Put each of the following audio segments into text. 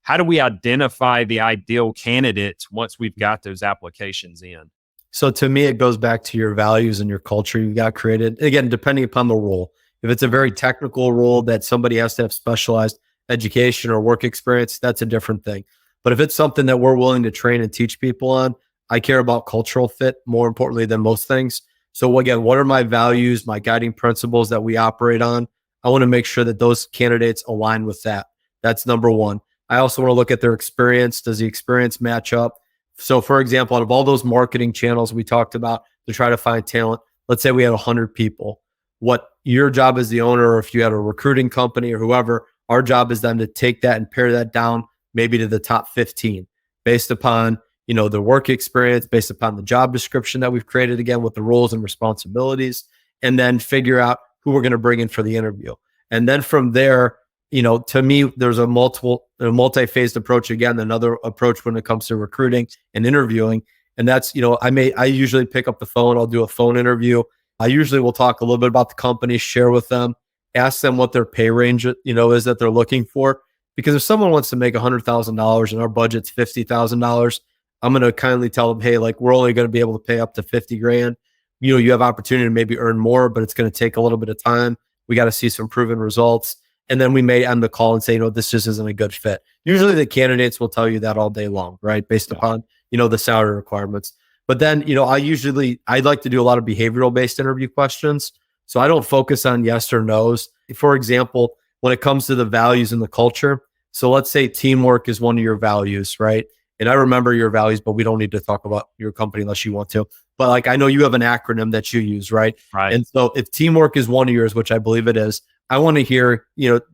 how do we identify the ideal candidates once we've got those applications in? So to me, it goes back to your values and your culture you got created. Again, depending upon the role. If it's a very technical role that somebody has to have specialized education or work experience, that's a different thing. But if it's something that we're willing to train and teach people on, I care about cultural fit more importantly than most things. So again, what are my values, my guiding principles that we operate on? I want to make sure that those candidates align with that. That's number one. I also want to look at their experience. Does the experience match up? So for example, out of all those marketing channels we talked about to try to find talent, let's say we had 100 people. What your job as the owner, or if you had a recruiting company or whoever, our job is then to take that and pare that down maybe to the top 15 based upon, the work experience, based upon the job description that we've created, again, with the roles and responsibilities, and then figure out who we're going to bring in for the interview. And then from there, to me, there's a multi-phased approach. Again, another approach when it comes to recruiting and interviewing. And that's, I usually pick up the phone. I'll do a phone interview. I usually will talk a little bit about the company, share with them, ask them what their pay range, is that they're looking for. Because if someone wants to make $100,000 and our budget's $50,000, I'm going to kindly tell them, hey, like, we're only going to be able to pay up to 50 grand. You have opportunity to maybe earn more, but it's going to take a little bit of time. We got to see some proven results. And then we may end the call and say, this just isn't a good fit. Usually the candidates will tell you that all day long, right? Based upon, the salary requirements. But then, I'd like to do a lot of behavioral based interview questions. So I don't focus on yes or no's. For example, when it comes to the values and the culture. So let's say teamwork is one of your values, right? And I remember your values, but we don't need to talk about your company unless you want to. But like, I know you have an acronym that you use, right? Right. And so if teamwork is one of yours, which I believe it is, I want to hear,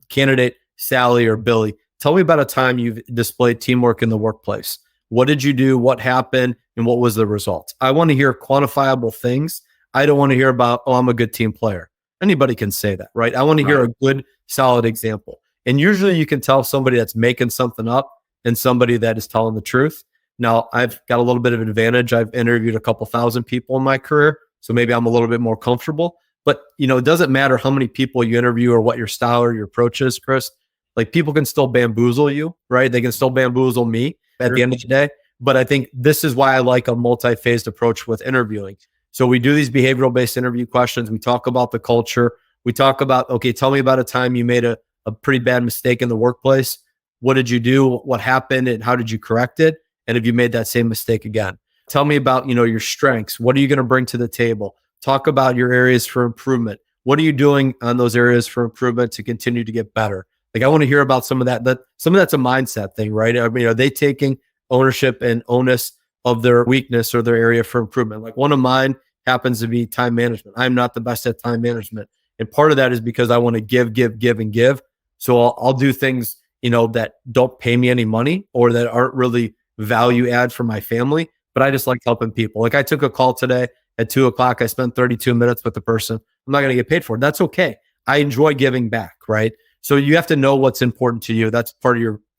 candidate Sally or Billy, tell me about a time you've displayed teamwork in the workplace. What did you do? What happened? And what was the result? I want to hear quantifiable things. I don't want to hear about, I'm a good team player. Anybody can say that, right? I want to hear a good, solid example. And usually you can tell somebody that's making something up and somebody that is telling the truth. Now, I've got a little bit of an advantage. I've interviewed a couple thousand people in my career, so maybe I'm a little bit more comfortable. But, it doesn't matter how many people you interview or what your style or your approach is, Chris. Like, people can still bamboozle you, right? They can still bamboozle me at the end of the day. But I think this is why I like a multi-phased approach with interviewing. So we do these behavioral-based interview questions. We talk about the culture. We talk about, okay, tell me about a time you made a pretty bad mistake in the workplace. What did you do? What happened? And how did you correct it? And have you made that same mistake again? Tell me about, your strengths. What are you going to bring to the table? Talk about your areas for improvement. What are you doing on those areas for improvement to continue to get better? Like, I want to hear about some of that. Some of that's a mindset thing, right? I mean, are they taking ownership and onus of their weakness or their area for improvement? Like, one of mine happens to be time management. I'm not the best at time management. And part of that is because I want to give, and give. So I'll do things, that don't pay me any money or that aren't really value add for my family, but I just like helping people. Like, I took a call today at 2:00. I spent 32 minutes with the person. I'm not going to get paid for it. That's okay. I enjoy giving back, right? So you have to know what's important to you. That's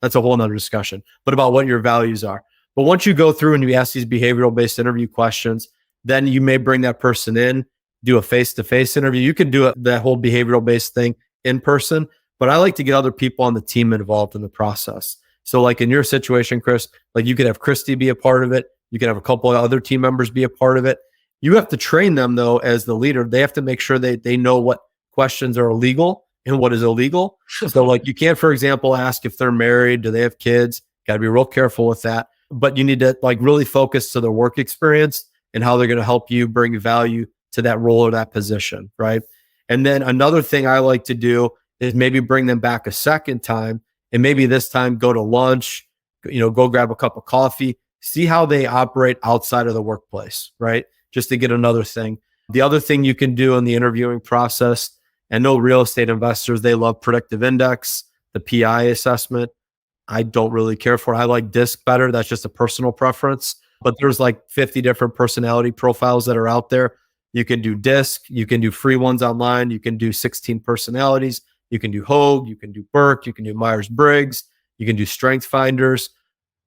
that's a whole nother discussion, but about what your values are. But once you go through and you ask these behavioral based interview questions, then you may bring that person in, do a face-to-face interview. You can do that whole behavioral based thing in person, but I like to get other people on the team involved in the process. So like in your situation, Chris, like, you could have Christy be a part of it. You can have a couple of other team members be a part of it. You have to train them, though, as the leader. They have to make sure they know what questions are legal and what is illegal. So like, you can't, for example, ask if they're married, do they have kids? Got to be real careful with that. But you need to like really focus to their work experience and how they're going to help you bring value to that role or that position, right? And then another thing I like to do is maybe bring them back a second time, and maybe this time go to lunch, go grab a cup of coffee, see how they operate outside of the workplace, right? Just to get another thing. The other thing you can do in the interviewing process, and no real estate investors, they love predictive index, the PI assessment. I don't really care for it. I like DISC better. That's just a personal preference. But there's like 50 different personality profiles that are out there. You can do DISC. You can do free ones online. You can do 16 personalities. You can do Hogue. You can do Burke. You can do Myers-Briggs. You can do Strength Finders.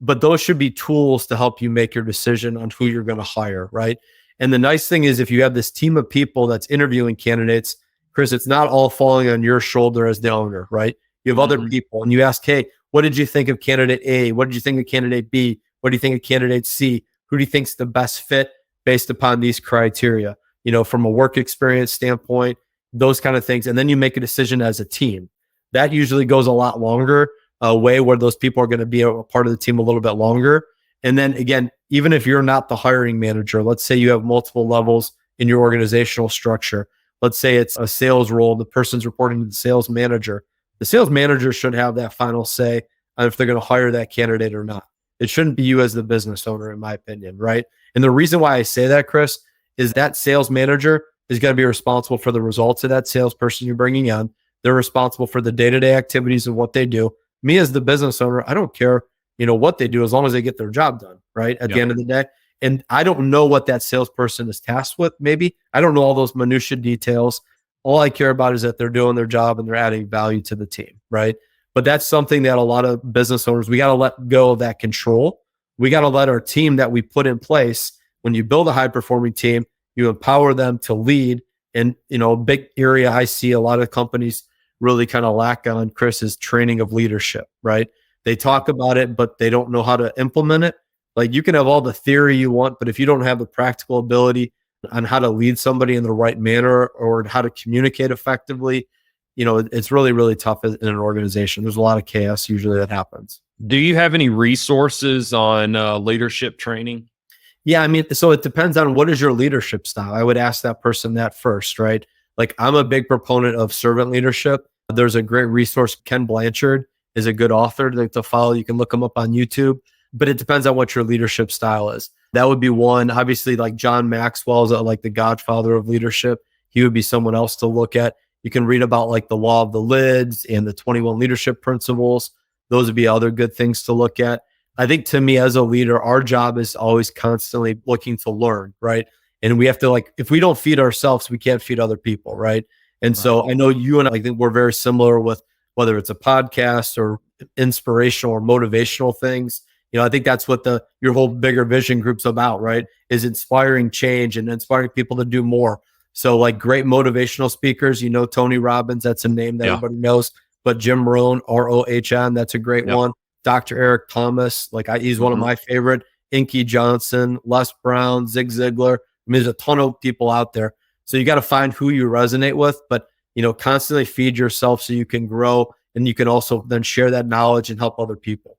But those should be tools to help you make your decision on who you're going to hire, right? And the nice thing is, if you have this team of people that's interviewing candidates, Chris, it's not all falling on your shoulder as the owner, right? You have other people, and you ask, hey, what did you think of candidate A? What did you think of candidate B? What do you think of candidate C? Who do you think's the best fit based upon these criteria? From a work experience standpoint, those kind of things. And then you make a decision as a team. That usually goes a lot longer, a way where those people are going to be a part of the team a little bit longer. And then again, even if you're not the hiring manager, let's say you have multiple levels in your organizational structure. Let's say it's a sales role, the person's reporting to the sales manager. The sales manager should have that final say on if they're going to hire that candidate or not. It shouldn't be you as the business owner, in my opinion, right? And the reason why I say that, Chris, is that sales manager is going to be responsible for the results of that salesperson you're bringing on. They're responsible for the day-to-day activities of what they do. Me as the business owner, I don't care, what they do as long as they get their job done, right? At the end of the day. And I don't know what that salesperson is tasked with. Maybe I don't know all those minutia details. All I care about is that they're doing their job and they're adding value to the team, right? But that's something that a lot of business owners, we got to let go of that control. We got to let our team that we put in place. When you build a high performing team, you empower them to lead. And, a big area I see a lot of companies really kind of lack on, Chris, is training of leadership, right? They talk about it, but they don't know how to implement it. Like, you can have all the theory you want, but if you don't have the practical ability on how to lead somebody in the right manner or how to communicate effectively, it's really, really tough in an organization. There's a lot of chaos usually that happens. Do you have any resources on leadership training? Yeah, so it depends on what is your leadership style. I would ask that person that first, right? Like, I'm a big proponent of servant leadership. There's a great resource. Ken Blanchard is a good author to follow. You can look him up on YouTube, but it depends on what your leadership style is. That would be one. Obviously, like John Maxwell is like the godfather of leadership. He would be someone else to look at. You can read about like the law of the lids and the 21 leadership principles. Those would be other good things to look at. I think to me as a leader, our job is always constantly looking to learn, right? And we have to, like, if we don't feed ourselves, we can't feed other people, right? And so I know you and I think we're very similar with whether it's a podcast or inspirational or motivational things. I think that's what your whole bigger vision group's about, right? Is inspiring change and inspiring people to do more. So like great motivational speakers, Tony Robbins, that's a name that everybody knows, but Jim Rohn, Rohn, that's a great one. Dr. Eric Thomas, he's one of my favorite. Inky Johnson, Les Brown, Zig Ziglar. There's a ton of people out there. So you got to find who you resonate with, but, constantly feed yourself so you can grow and you can also then share that knowledge and help other people.